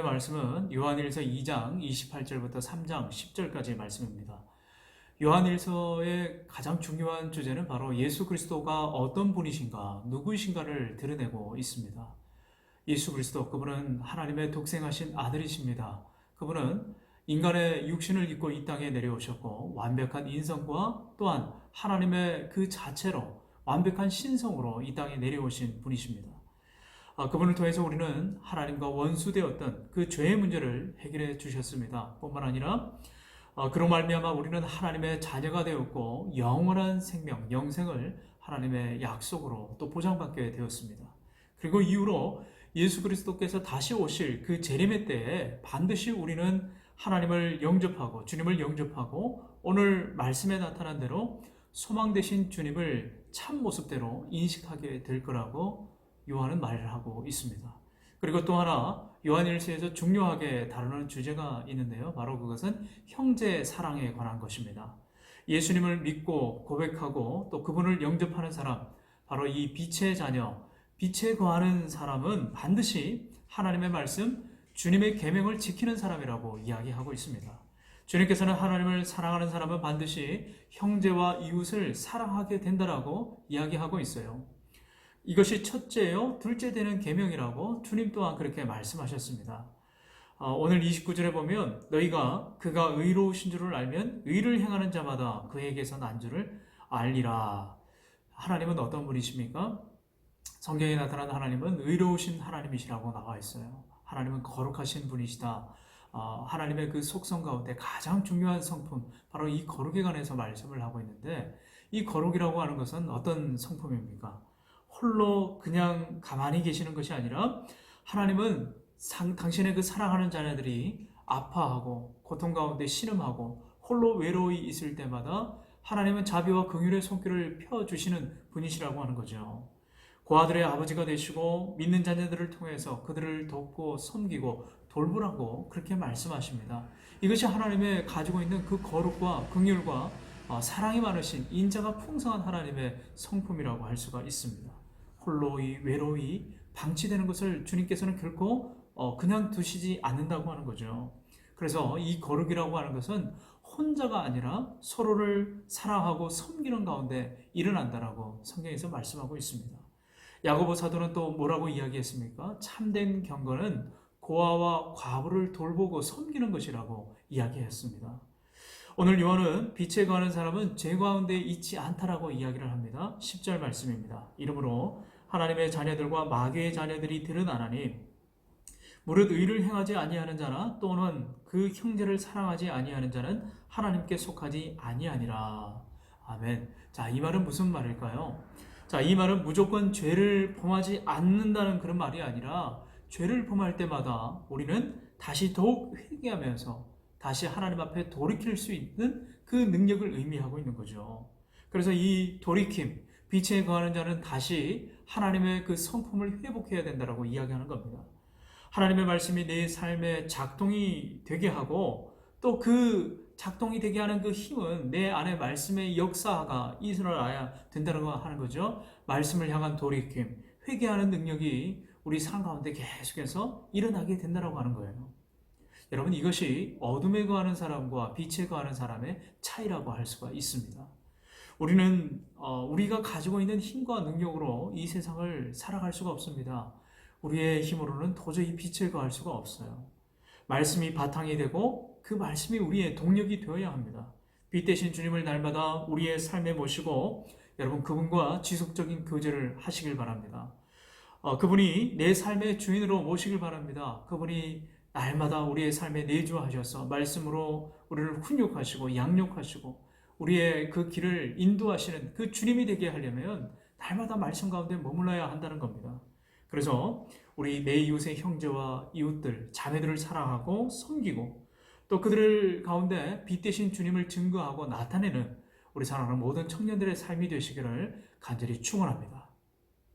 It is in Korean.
말씀은 요한일서 2장 28절부터 3장 10절까지의 말씀입니다. 요한일서의 가장 중요한 주제는 바로 예수 그리스도가 어떤 분이신가, 누구이신가를 드러내고 있습니다. 예수 그리스도, 그분은 하나님의 독생하신 아들이십니다. 그분은 인간의 육신을 입고 이 땅에 내려오셨고 완벽한 인성과 또한 하나님의 그 자체로 완벽한 신성으로 이 땅에 내려오신 분이십니다. 그분을 통해서 우리는 하나님과 원수되었던 그 죄의 문제를 해결해 주셨습니다. 뿐만 아니라 그로 말미암아 우리는 하나님의 자녀가 되었고 영원한 생명, 영생을 하나님의 약속으로 또 보장받게 되었습니다. 그리고 이후로 예수 그리스도께서 다시 오실 그 재림의 때에 반드시 우리는 하나님을 영접하고 주님을 영접하고 오늘 말씀에 나타난 대로 소망 되신 주님을 참 모습대로 인식하게 될 거라고 요한은 말을 하고 있습니다. 그리고 또 하나 요한일서에서 중요하게 다루는 주제가 있는데요. 바로 그것은 형제 사랑에 관한 것입니다. 예수님을 믿고 고백하고 또 그분을 영접하는 사람, 바로 이 빛의 자녀, 빛에 거하는 사람은 반드시 하나님의 말씀, 주님의 계명을 지키는 사람이라고 이야기하고 있습니다. 주님께서는 하나님을 사랑하는 사람은 반드시 형제와 이웃을 사랑하게 된다라고 이야기하고 있어요. 이것이 첫째요, 둘째 되는 계명이라고 주님 또한 그렇게 말씀하셨습니다. 오늘 29절에 보면 너희가 그가 의로우신 줄을 알면 의를 행하는 자마다 그에게서 난 줄을 알리라. 하나님은 어떤 분이십니까? 성경에 나타난 하나님은 의로우신 하나님이시라고 나와 있어요. 하나님은 거룩하신 분이시다. 하나님의 그 속성 가운데 가장 중요한 성품, 바로 이 거룩에 관해서 말씀을 하고 있는데, 이 거룩이라고 하는 것은 어떤 성품입니까? 홀로 그냥 가만히 계시는 것이 아니라 하나님은 당신의 그 사랑하는 자녀들이 아파하고 고통 가운데 신음하고 홀로 외로이 있을 때마다 하나님은 자비와 긍휼의 손길을 펴주시는 분이시라고 하는 거죠. 고아들의 아버지가 되시고 믿는 자녀들을 통해서 그들을 돕고 섬기고 돌보라고 그렇게 말씀하십니다. 이것이 하나님의 가지고 있는 그 거룩과 긍휼과 사랑이 많으신 인자가 풍성한 하나님의 성품이라고 할 수가 있습니다. 홀로이 외로이 방치되는 것을 주님께서는 결코 그냥 두시지 않는다고 하는 거죠. 그래서 이 거룩이라고 하는 것은 혼자가 아니라 서로를 사랑하고 섬기는 가운데 일어난다라고 성경에서 말씀하고 있습니다. 야고보 사도는 또 뭐라고 이야기했습니까? 참된 경건은 고아와 과부를 돌보고 섬기는 것이라고 이야기했습니다. 오늘 요한은 빛에 거하는 사람은 죄 가운데 있지 않다라고 이야기를 합니다. 10절 말씀입니다. 이러므로 하나님의 자녀들과 마귀의 자녀들이 드러나나니 무릇 의를 행하지 아니하는 자나 또는 그 형제를 사랑하지 아니하는 자는 하나님께 속하지 아니하니라. 아멘. 자, 이 말은 무슨 말일까요? 자, 이 말은 무조건 죄를 범하지 않는다는 그런 말이 아니라 죄를 범할 때마다 우리는 다시 더욱 회개하면서 다시 하나님 앞에 돌이킬 수 있는 그 능력을 의미하고 있는 거죠. 그래서 이 돌이킴, 빛에 거하는 자는 다시 하나님의 그 성품을 회복해야 된다고 이야기하는 겁니다. 하나님의 말씀이 내 삶에 작동이 되게 하고 또 그 작동이 되게 하는 그 힘은 내 안에 말씀의 역사가 일어나야 된다고 하는 거죠. 말씀을 향한 돌이킴, 회개하는 능력이 우리 삶 가운데 계속해서 일어나게 된다고 하는 거예요. 여러분, 이것이 어둠에 거하는 사람과 빛에 거하는 사람의 차이라고 할 수가 있습니다. 우리는 우리가 가지고 있는 힘과 능력으로 이 세상을 살아갈 수가 없습니다. 우리의 힘으로는 도저히 빛을 거할 수가 없어요. 말씀이 바탕이 되고 그 말씀이 우리의 동력이 되어야 합니다. 빛 대신 주님을 날마다 우리의 삶에 모시고 여러분 그분과 지속적인 교제를 하시길 바랍니다. 그분이 내 삶의 주인으로 모시길 바랍니다. 그분이 날마다 우리의 삶에 내주하셔서 말씀으로 우리를 훈육하시고 양육하시고 우리의 그 길을 인도하시는 그 주님이 되게 하려면 날마다 말씀 가운데 머물러야 한다는 겁니다. 그래서 우리 내 이웃의 형제와 이웃들, 자매들을 사랑하고 섬기고 또 그들 가운데 빛 대신 주님을 증거하고 나타내는 우리 사랑하는 모든 청년들의 삶이 되시기를 간절히 축원합니다.